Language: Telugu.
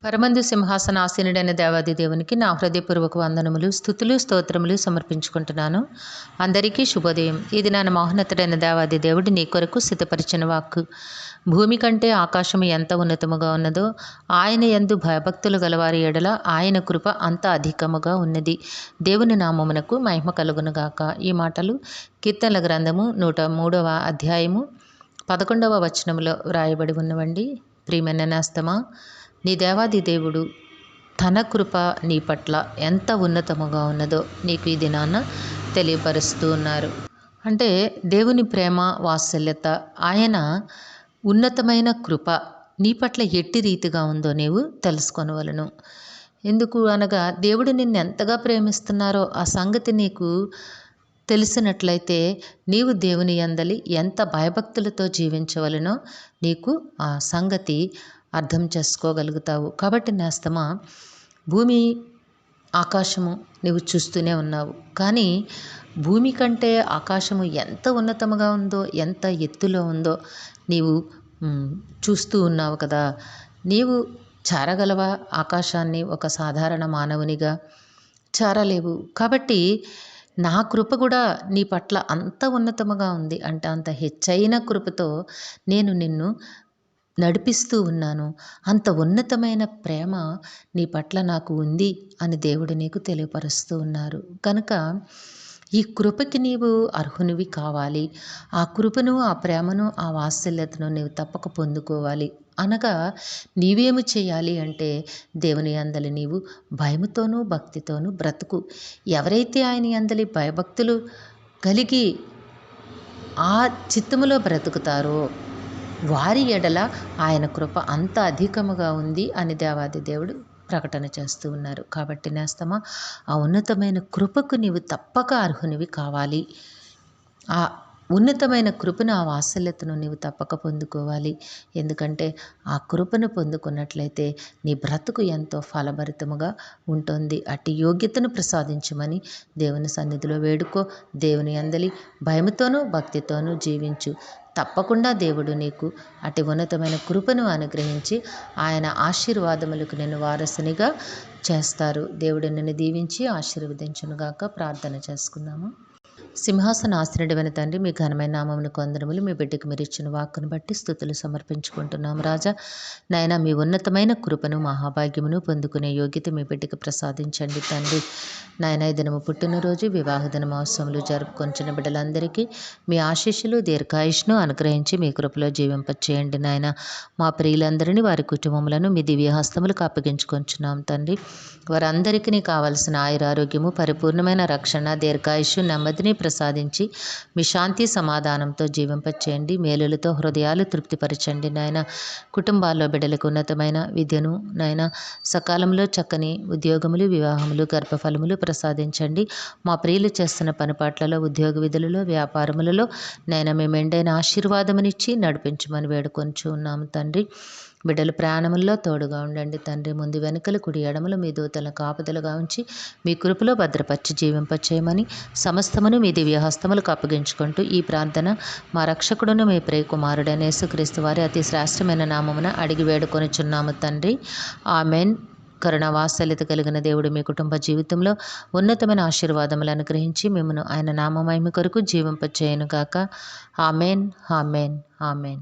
పరమందు సింహాసనాసీనుడైన దేవాది దేవునికి నా హృదయపూర్వక వందనములు, స్తుతులు, స్తోత్రములు సమర్పించుకుంటున్నాను. అందరికీ శుభోదయం. ఇది నా మహోన్నతుడైన దేవాది దేవుడు నీ కొరకు సిద్ధపరిచిన వాక్కు. భూమి కంటే ఆకాశము ఎంత ఉన్నతముగా ఉన్నదో, ఆయన యందు భయభక్తులు గలవారి ఎడల ఆయన కృప అంత అధికముగా ఉన్నది. దేవుని నామమునకు మహిమ కలుగునుగాక. ఈ మాటలు కీర్తనల గ్రంథము 103వ అధ్యాయము 11వ వచనములో వ్రాయబడి ఉన్నవండి. ప్రియమైన నేస్తమా, నీ దేవాది దేవుడు తన కృప నీ పట్ల ఎంత ఉన్నతముగా ఉన్నదో నీకు ఈ దినాన తెలియపరుస్తూ ఉన్నారు. అంటే దేవుని ప్రేమ వాత్సల్యత, ఆయన ఉన్నతమైన కృప నీ పట్ల ఎట్టి రీతిగా ఉందో నీవు తెలుసుకొనవలను. ఎందుకు అనగా దేవుడు నిన్ను ఎంతగా ప్రేమిస్తున్నారో ఆ సంగతి నీకు తెలిసినట్లయితే నీవు దేవుని యందలి ఎంత భయభక్తులతో జీవించవలనో నీకు ఆ సంగతి అర్థం చేసుకోగలుగుతావు. కాబట్టి నేస్తమా, భూమి ఆకాశము నువ్వు చూస్తూనే ఉన్నావు, కానీ భూమి కంటే ఆకాశము ఎంత ఉన్నతముగా ఉందో, ఎంత ఎత్తులో ఉందో నీవు చూస్తూ ఉన్నావు కదా. నీవు చేరగలవా ఆకాశాన్ని? ఒక సాధారణ మానవునిగా చేరలేవు. కాబట్టి నా కృప కూడా నీ పట్ల అంత ఉన్నతముగా ఉంది. అంటే అంత హెచ్చైన కృపతో నేను నిన్ను నడిపిస్తూ ఉన్నాను. అంత ఉన్నతమైన ప్రేమ నీ పట్ల నాకు ఉంది అని దేవుడు నీకు తెలియపరుస్తూ ఉన్నారు. కనుక ఈ కృపకి నీవు అర్హునివి కావాలి. ఆ కృపను, ఆ ప్రేమను, ఆ వాత్సల్యతను నీవు తప్పక పొందుకోవాలి. అనగా నీవేమి చేయాలి అంటే దేవుని యందలి నీవు భయముతోనూ భక్తితోనూ బ్రతుకు. ఎవరైతే ఆయన యందలి భయభక్తులు కలిగి ఆ చిత్తములో బ్రతుకుతారో వారి ఎడల ఆయన కృప అంత అధికముగా ఉంది అని దేవాది దేవుడు ప్రకటన చేస్తూ ఉన్నారు. కాబట్టి నేస్తమా, ఆ ఉన్నతమైన కృపకు నీవు తప్పక అర్హునివి కావాలి. ఆ ఉన్నతమైన కృపను, ఆ వాత్సల్యతను నీవు తప్పక పొందుకోవాలి. ఎందుకంటే ఆ కృపను పొందుకున్నట్లయితే నీ బ్రతుకు ఎంతో ఫలభరితముగా ఉంటుంది. అట్టి యోగ్యతను ప్రసాదించమని దేవుని సన్నిధిలో వేడుకో. దేవుని యందలి భయముతోనూ భక్తితోనూ జీవించు. తప్పకుండా దేవుడు నీకు అటు ఉన్నతమైన కృపను అనుగ్రహించి ఆయన ఆశీర్వాదములకు నిన్ను వారసునిగా చేస్తారు. దేవుడు నిన్ను దీవించి ఆశీర్వదించునుగాక. ప్రార్థన చేసుకుందాము. సింహాసనాసనుడైన తండ్రి, మీ ఘనమైన నామమును కొందరములు, మీ బిడ్డకు మీరు ఇచ్చిన వాక్కును బట్టి స్తుతులు సమర్పించుకుంటున్నాం. రాజా నాయన, మీ ఉన్నతమైన కృపను, మహాభాగ్యమును పొందుకునే యోగ్యత మీ బిడ్డకు ప్రసాదించండి తండ్రి. నాయన, ఈ దినము పుట్టినరోజు, వివాహ దిన మహోత్సవములు జరుపుకొంచిన బిడ్డలందరికీ మీ ఆశీస్సులు, దీర్ఘాయుష్ను అనుగ్రహించి మీ కృపలో జీవింపచేయండి. నాయన, మా ప్రియులందరినీ, వారి కుటుంబములను మీ దివ్యహస్తములకు అప్పగించుకొంచున్నాం తండ్రి. వారందరికీ కావలసిన ఆయురారోగ్యము, పరిపూర్ణమైన రక్షణ, దీర్ఘాయుష్షు, నెమ్మదిని ప్రసాదించి మీ శాంతి సమాధానంతో జీవింపచేయండి. మేలులతో హృదయాలు తృప్తిపరచండి నాయన. కుటుంబాల్లో బిడ్డలకు ఉన్నతమైన విద్యను నాయన, సకాలంలో చక్కని ఉద్యోగములు, వివాహములు, గర్భఫలములు ప్రసాదించండి. మా ప్రియులు చేస్తున్న పనిపాట్లలో, ఉద్యోగ విధులలో, వ్యాపారములలో నాయన మీ మెండైన ఆశీర్వాదమునిచ్చి నడిపించమని వేడుకొంచు ఉన్నాము తండ్రి. బిడ్డల ప్రయాణముల్లో తోడుగా ఉండండి తండ్రి. ముందు వెనుకలు, కుడి ఎడమలు మీ దూతలను కాపుదలుగా ఉంచి మీ కృపలో భద్రపరిచి జీవింపచేయమని సమస్తమును మీ దివ్యహస్తములకు అప్పగించుకుంటూ ఈ ప్రార్థన మా రక్షకుడును మీ ప్రియ కుమారుడైన యేసుక్రీస్తు వారి అతి శ్రేష్టమైన నామమున అడిగి వేడుకొనుచున్నాము తండ్రి. ఆమెన్. కరుణ వాత్సల్యత కలిగిన దేవుడు మీ కుటుంబ జీవితంలో ఉన్నతమైన ఆశీర్వాదములు అనుగ్రహించి మిమ్మను ఆయన నామమహిమ కొరకు జీవింపచేయునుగాక. Amen, amen, amen.